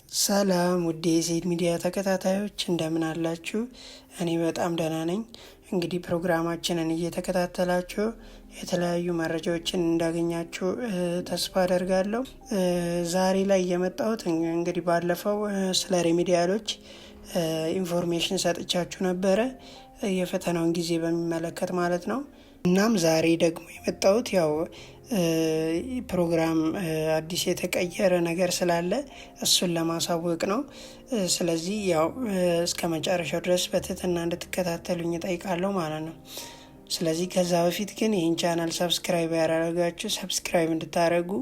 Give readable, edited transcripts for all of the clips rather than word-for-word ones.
ሰላም ውድ የዜድ ሚዲያ ተከታታዮች እንደምን አላችሁ? እኔ በጣም ደህና ነኝ። እንግዲህ ፕሮግራማችንን እየተከታተላችሁ የተለያዩ መረጃዎችን እንዳገኛችሁ ተስፋ አደርጋለሁ። ዛሬ ላይ የመጣሁት እንግዲህ ባለፈው ስለ ሬሚዲያሎች ኢንፎርሜሽን ሰጥቻችሁ ነበረ፣ የፈተናውን ጊዜ በሚመለከት ማለት ነው። እናም ዛሬ ደግሞ የመጣሁት ያው ፕሮግራም አዲስ የተቀየረ ነገር ስላለ እሱን ለማሳወቅ ነው። ስለዚህ ያው እስከ መጨረሻው ድረስ በትህትና እንድትከታተሉኝ እጠይቃለሁ ማለት ነው። ስለዚህ ከዛ በፊት ግን ይህን ቻናል ሰብስክራይብ ያደረጋችሁ ሰብስክራይብ እንድታደርጉ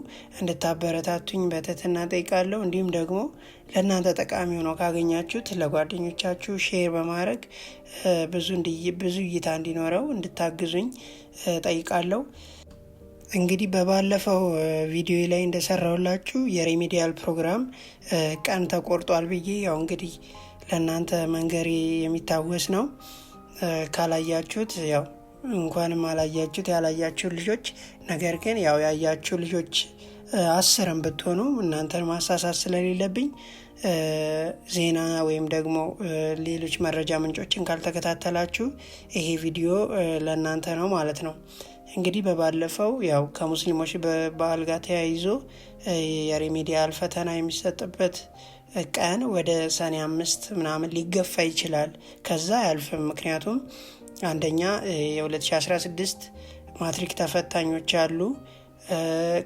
እንድታበረታቱኝ በትህትና እጠይቃለሁ። እንዲሁም ደግሞ ለእናንተ ጠቃሚ ሆኖ ካገኛችሁት ለጓደኞቻችሁ ሼር በማድረግ ብዙ እይታ እንዲኖረው እንድታግዙኝ እጠይቃለሁ። እንግዲህ በባለፈው ቪዲዮ ላይ እንደሰራሁላችሁ የሬሚዲያል ፕሮግራም ቀን ተቆርጧል ብዬ ያው እንግዲህ ለእናንተ መንገሬ የሚታወስ ነው። ካላያችሁት ያው እንኳንም አላያችሁት ያላያችሁ ልጆች፣ ነገር ግን ያው ያያችሁ ልጆች 10 ብትሆኑ እናንተን ማሳሳት ስለሌለብኝ ዜና ወይም ደግሞ ሌሎች መረጃ ምንጮችን ካልተከታተላችሁ ይሄ ቪዲዮ ለእናንተ ነው ማለት ነው። እንግዲህ በባለፈው ያው ከሙስሊሞች በዓል ጋር ተያይዞ የሬሚዲያል ፈተና የሚሰጥበት ቀን ወደ ሰኔ 5 ምናምን ሊገፋ ይችላል። ከዛ አያልፍም። ምክንያቱም አንደኛ የ2016 ማትሪክ ተፈታኞች አሉ።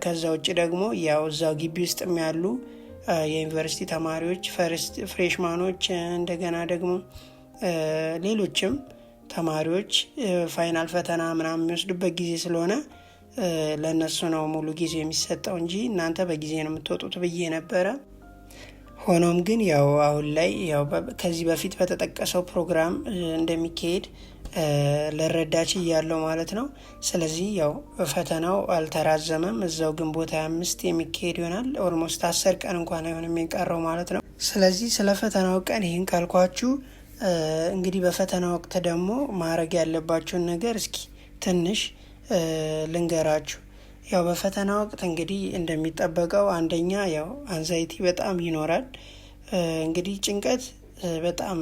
ከዛ ውጭ ደግሞ ያው እዛው ግቢ ውስጥም ያሉ የዩኒቨርሲቲ ተማሪዎች ፍሬሽማኖች፣ እንደገና ደግሞ ሌሎችም ተማሪዎች ፋይናል ፈተና ምናምን የሚወስዱበት ጊዜ ስለሆነ ለእነሱ ነው ሙሉ ጊዜ የሚሰጠው እንጂ እናንተ በጊዜ ነው የምትወጡት ብዬ ነበረ። ሆኖም ግን ያው አሁን ላይ ያው ከዚህ በፊት በተጠቀሰው ፕሮግራም እንደሚካሄድ ልረዳች እያለው ማለት ነው። ስለዚህ ያው ፈተናው አልተራዘመም፣ እዛው ግንቦት 25 የሚካሄድ ይሆናል። ኦልሞስት 10 ቀን እንኳን አይሆንም የሚቀረው ማለት ነው። ስለዚህ ስለ ፈተናው ቀን ይህን ካልኳችሁ እንግዲህ በፈተና ወቅት ደግሞ ማድረግ ያለባችሁን ነገር እስኪ ትንሽ ልንገራችሁ። ያው በፈተና ወቅት እንግዲህ እንደሚጠበቀው አንደኛ ያው አንዛይቲ በጣም ይኖራል። እንግዲህ ጭንቀት በጣም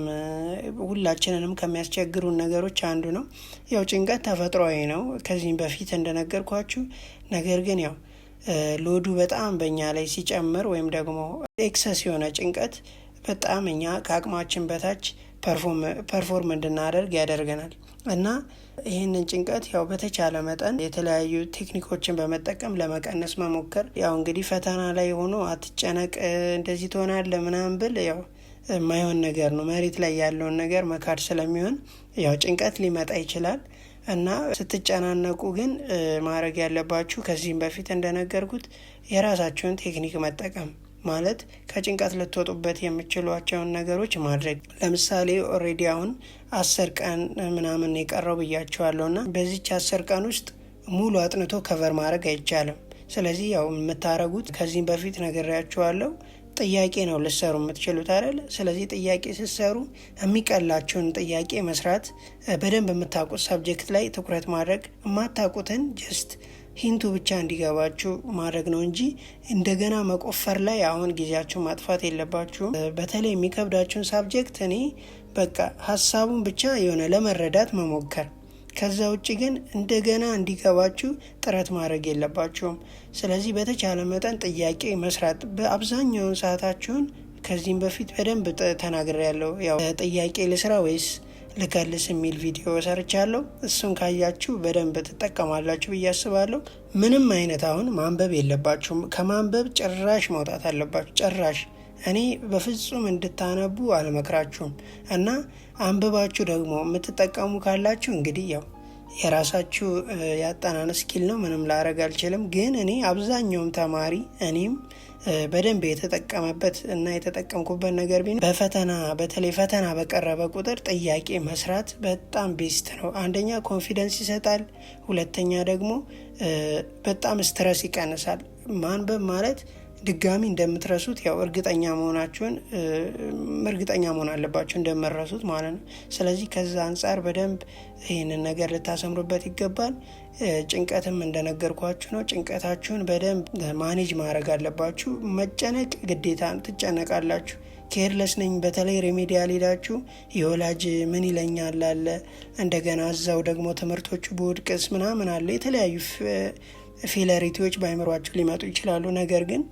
ሁላችንንም ከሚያስቸግሩን ነገሮች አንዱ ነው። ያው ጭንቀት ተፈጥሯዊ ነው ከዚህም በፊት እንደነገርኳችሁ። ነገር ግን ያው ሎዱ በጣም በእኛ ላይ ሲጨምር ወይም ደግሞ ኤክሰስ የሆነ ጭንቀት በጣም እኛ ከአቅማችን በታች ፐርፎርም እንድናደርግ ያደርገናል እና ይህንን ጭንቀት ያው በተቻለ መጠን የተለያዩ ቴክኒኮችን በመጠቀም ለመቀነስ መሞከር። ያው እንግዲህ ፈተና ላይ ሆኖ አትጨነቅ እንደዚህ ትሆናለህ ምናምን ብል ያው የማይሆን ነገር ነው። መሬት ላይ ያለውን ነገር መካድ ስለሚሆን ያው ጭንቀት ሊመጣ ይችላል እና ስትጨናነቁ ግን ማድረግ ያለባችሁ ከዚህም በፊት እንደነገርኩት የራሳችሁን ቴክኒክ መጠቀም ማለት ከጭንቀት ልትወጡበት የምችሏቸውን ነገሮች ማድረግ። ለምሳሌ ኦልሬዲ አሁን 10 ቀን ምናምን የቀረው ብያቸዋለሁ እና በዚች 10 ቀን ውስጥ ሙሉ አጥንቶ ከቨር ማድረግ አይቻልም። ስለዚህ ያው የምታረጉት ከዚህም በፊት ነግሬያቸዋለሁ፣ ጥያቄ ነው ልሰሩ የምትችሉት አይደል? ስለዚህ ጥያቄ ስትሰሩ የሚቀላችሁን ጥያቄ መስራት፣ በደንብ የምታውቁት ሰብጀክት ላይ ትኩረት ማድረግ፣ የማታውቁትን ጀስት ሂንቱ ብቻ እንዲገባችሁ ማድረግ ነው እንጂ እንደገና መቆፈር ላይ አሁን ጊዜያችሁን ማጥፋት የለባችሁም። በተለይ የሚከብዳችሁን ሳብጀክት እኔ በቃ ሀሳቡን ብቻ የሆነ ለመረዳት መሞከር፣ ከዛ ውጭ ግን እንደገና እንዲገባችሁ ጥረት ማድረግ የለባችሁም። ስለዚህ በተቻለ መጠን ጥያቄ መስራት በአብዛኛውን ሰዓታችሁን ከዚህም በፊት በደንብ ተናግሬያለሁ። ያው ጥያቄ ልስራ ወይስ ልከልስ የሚል ቪዲዮ ሰርቻለሁ። እሱን ካያችሁ በደንብ ትጠቀማላችሁ ብዬ አስባለሁ። ምንም አይነት አሁን ማንበብ የለባችሁም። ከማንበብ ጭራሽ መውጣት አለባችሁ። ጭራሽ እኔ በፍጹም እንድታነቡ አልመክራችሁም። እና አንብባችሁ ደግሞ የምትጠቀሙ ካላችሁ እንግዲህ ያው የራሳችሁ ያጠናን ስኪል ነው፣ ምንም ላረግ አልችልም። ግን እኔ አብዛኛውም ተማሪ እኔም በደንብ የተጠቀመበት እና የተጠቀምኩበት ነገር ቢኖር በፈተና በተለይ ፈተና በቀረበ ቁጥር ጥያቄ መስራት በጣም ቤስት ነው። አንደኛ ኮንፊደንስ ይሰጣል፣ ሁለተኛ ደግሞ በጣም ስትረስ ይቀንሳል። ማንበብ ማለት ድጋሚ እንደምትረሱት ያው እርግጠኛ መሆን አለባችሁ እንደምትረሱት ማለት ነው። ስለዚህ ከዛ አንጻር በደንብ ይህንን ነገር ልታሰምሩበት ይገባል። ጭንቀትም እንደነገርኳችሁ ነው። ጭንቀታችሁን በደንብ ማኔጅ ማድረግ አለባችሁ። መጨነቅ ግዴታ ትጨነቃላችሁ። ኬርለስ ነኝ በተለይ ሬሜዲያል ሄዳችሁ የወላጅ ምን ይለኛል አለ፣ እንደገና እዛው ደግሞ ትምህርቶቹ በውድቅስ ምናምን አለ። የተለያዩ ፌለሪቲዎች በአይምሯችሁ ሊመጡ ይችላሉ። ነገር ግን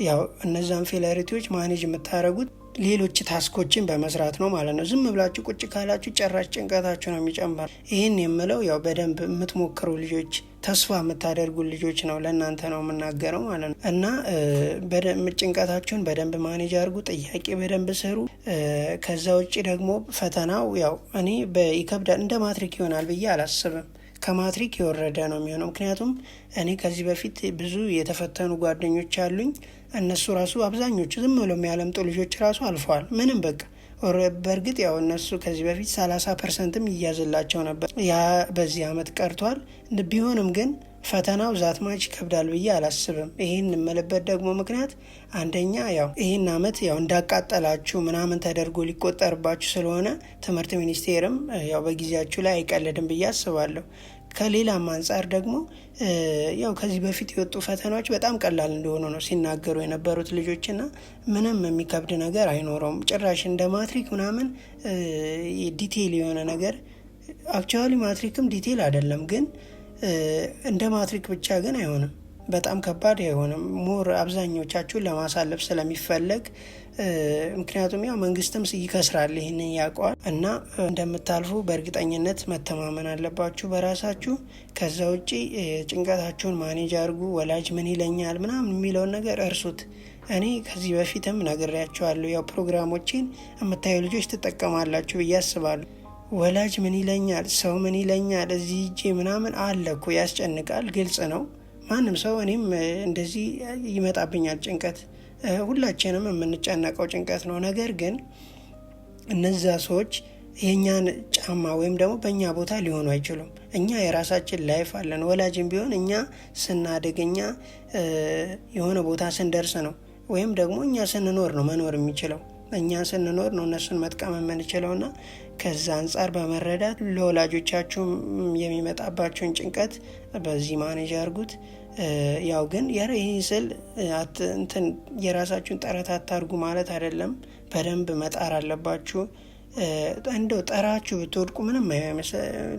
ያው እነዛን ፌለሪቲዎች ማኔጅ የምታደርጉት ሌሎች ታስኮችን በመስራት ነው ማለት ነው። ዝም ብላችሁ ቁጭ ካላችሁ ጭራሽ ጭንቀታችሁ ነው የሚጨምር። ይህን የምለው ያው በደንብ የምትሞክሩ ልጆች፣ ተስፋ የምታደርጉ ልጆች ነው ለእናንተ ነው የምናገረው ማለት ነው። እና ጭንቀታችሁን በደንብ ማኔጅ አድርጉ። ጥያቄ በደንብ ስሩ። ከዛ ውጭ ደግሞ ፈተናው ያው እኔ ይከብዳል፣ እንደ ማትሪክ ይሆናል ብዬ አላስብም። ከማትሪክ የወረደ ነው የሚሆነው። ምክንያቱም እኔ ከዚህ በፊት ብዙ የተፈተኑ ጓደኞች አሉኝ። እነሱ ራሱ አብዛኞቹ ዝም ብለው የሚያለምጡ ልጆች ራሱ አልፈዋል። ምንም በቃ በእርግጥ ያው እነሱ ከዚህ በፊት 30% ይያዝላቸው ነበር። ያ በዚህ አመት ቀርቷል። ቢሆንም ግን ፈተናው ዛትማች ይከብዳል ብዬ አላስብም። ይህን እንመልበት ደግሞ ምክንያት አንደኛ ያው ይህን አመት ያው እንዳቃጠላችሁ ምናምን ተደርጎ ሊቆጠርባችሁ ስለሆነ ትምህርት ሚኒስቴርም ያው በጊዜያችሁ ላይ አይቀልድም ብዬ አስባለሁ። ከሌላም አንጻር ደግሞ ያው ከዚህ በፊት የወጡ ፈተናዎች በጣም ቀላል እንደሆኑ ነው ሲናገሩ የነበሩት ልጆችና ምንም የሚከብድ ነገር አይኖረውም። ጭራሽ እንደ ማትሪክ ምናምን ዲቴይል የሆነ ነገር አክቹዋሊ ማትሪክም ዲቴይል አይደለም፣ ግን እንደ ማትሪክ ብቻ ግን አይሆንም። በጣም ከባድ አይሆንም። ሞር አብዛኞቻችሁን ለማሳለፍ ስለሚፈለግ ምክንያቱም ያው መንግስትም ይከስራል ይህንን ያውቀዋል። እና እንደምታልፉ በእርግጠኝነት መተማመን አለባችሁ በራሳችሁ። ከዛ ውጪ ጭንቀታችሁን ማኔጅ አድርጉ። ወላጅ ምን ይለኛል ምናምን የሚለውን ነገር እርሱት። እኔ ከዚህ በፊትም ነግሬያችኋለሁ። ያው ፕሮግራሞችን የምታዩ ልጆች ትጠቀማላችሁ ብዬ አስባለሁ። ወላጅ ምን ይለኛል፣ ሰው ምን ይለኛል፣ እዚህ እጄ ምናምን አለ እኮ ያስጨንቃል። ግልጽ ነው። ማንም ሰው እኔም እንደዚህ ይመጣብኛል ጭንቀት፣ ሁላችንም የምንጨነቀው ጭንቀት ነው። ነገር ግን እነዛ ሰዎች የእኛን ጫማ ወይም ደግሞ በእኛ ቦታ ሊሆኑ አይችሉም። እኛ የራሳችን ላይፍ አለን። ወላጅም ቢሆን እኛ ስናድግ፣ እኛ የሆነ ቦታ ስንደርስ ነው ወይም ደግሞ እኛ ስንኖር ነው መኖር የሚችለው። እኛ ስንኖር ነው እነሱን መጥቀም የምንችለውና ከዛ አንጻር በመረዳት ለወላጆቻችሁም የሚመጣባቸውን ጭንቀት በዚህ ማኔጅ አድርጉት። ያው ግን ይህ ስል የራሳችሁን ጥረት አታርጉ ማለት አይደለም። በደንብ መጣር አለባችሁ። እንደው ጠራችሁ ብትወድቁ ምንም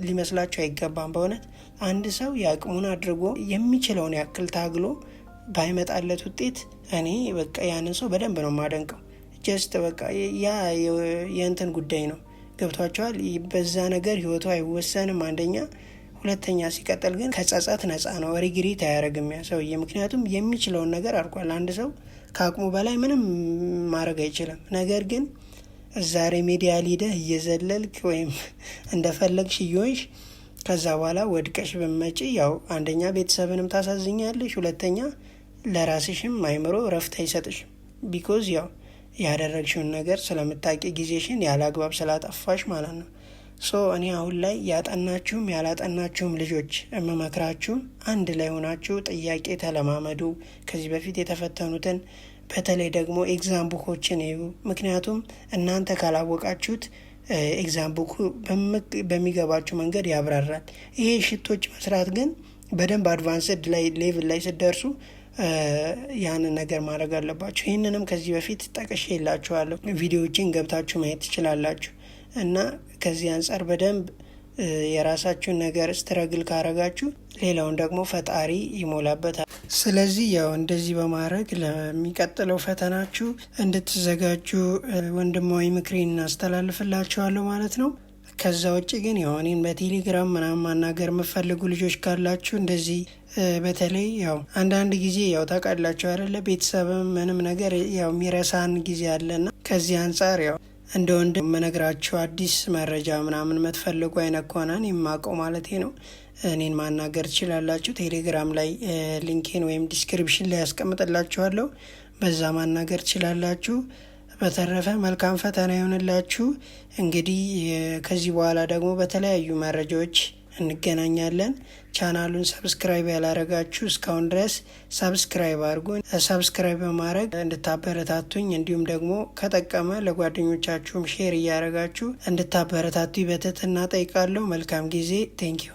ሊመስላችሁ አይገባም። በእውነት አንድ ሰው የአቅሙን አድርጎ የሚችለውን ያክል ታግሎ ባይመጣለት ውጤት እኔ በቃ ያንን ሰው በደንብ ነው የማደንቀው። ጀስት በቃ ያ የእንትን ጉዳይ ነው። ገብቷቸዋል። በዛ ነገር ህይወቱ አይወሰንም አንደኛ። ሁለተኛ ሲቀጥል ግን ከጸጸት ነፃ ነው። ሪግሪት አያደርግም ያ ሰውዬ። ምክንያቱም የሚችለውን ነገር አድርጓል። አንድ ሰው ከአቅሙ በላይ ምንም ማድረግ አይችልም። ነገር ግን እዛ ሬሜዲያል ሄደህ እየዘለልክ ወይም እንደፈለግሽ እየሆንሽ ከዛ በኋላ ወድቀሽ ብትመጪ ያው አንደኛ ቤተሰብንም ታሳዝኛለሽ፣ ሁለተኛ ለራስሽም አይምሮ ረፍት አይሰጥሽም። ቢኮዝ ያው ያደረግሽውን ነገር ስለምታቂ ጊዜሽን ያለ አግባብ ስላጠፋሽ ማለት ነው። እኔ አሁን ላይ ያጠናችሁም ያላጠናችሁም ልጆች የምመክራችሁ አንድ ላይ ሆናችሁ ጥያቄ ተለማመዱ። ከዚህ በፊት የተፈተኑትን በተለይ ደግሞ ኤግዛም ቡኮችን እዩ። ምክንያቱም እናንተ ካላወቃችሁት ኤግዛም ቡኩ በሚገባችሁ መንገድ ያብራራል። ይሄ ሽቶች መስራት ግን በደንብ አድቫንስድ ላይ ሌቭል ላይ ስደርሱ ያንን ነገር ማድረግ አለባችሁ። ይህንንም ከዚህ በፊት ጠቅሼ የላችኋለሁ። ቪዲዮዎችን ገብታችሁ ማየት ትችላላችሁ። እና ከዚህ አንጻር በደንብ የራሳችሁን ነገር ስትረግል ካረጋችሁ ሌላውን ደግሞ ፈጣሪ ይሞላበታል። ስለዚህ ያው እንደዚህ በማድረግ ለሚቀጥለው ፈተናችሁ እንድትዘጋጁ ወንድማዊ ምክሬን እናስተላልፍላችኋለሁ ማለት ነው። ከዛ ውጭ ግን ያው እኔን በቴሌግራም ምናምን ማናገር የምፈልጉ ልጆች ካላችሁ እንደዚህ በተለይ ያው አንዳንድ ጊዜ ያው ታውቃላችሁ አይደለ፣ ቤተሰብም ምንም ነገር ያው የሚረሳን ጊዜ አለና ከዚህ አንጻር ያው እንደ ወንድ መነግራችሁ አዲስ መረጃ ምናምን የምትፈልጉ አይነት ከሆነ የማውቀው ማለት ነው እኔን ማናገር ትችላላችሁ። ቴሌግራም ላይ ሊንኬን ወይም ዲስክሪፕሽን ላይ ያስቀምጥላችኋለሁ፣ በዛ ማናገር ትችላላችሁ። በተረፈ መልካም ፈተና ይሆንላችሁ። እንግዲህ ከዚህ በኋላ ደግሞ በተለያዩ መረጃዎች እንገናኛለን። ቻናሉን ሰብስክራይብ ያላረጋችሁ እስካሁን ድረስ ሰብስክራይብ አድርጉ። ሰብስክራይብ በማድረግ እንድታበረታቱኝ እንዲሁም ደግሞ ከጠቀመ ለጓደኞቻችሁም ሼር እያደረጋችሁ እንድታበረታቱኝ በትህትና ጠይቃለሁ። መልካም ጊዜ። ቴንኪዩ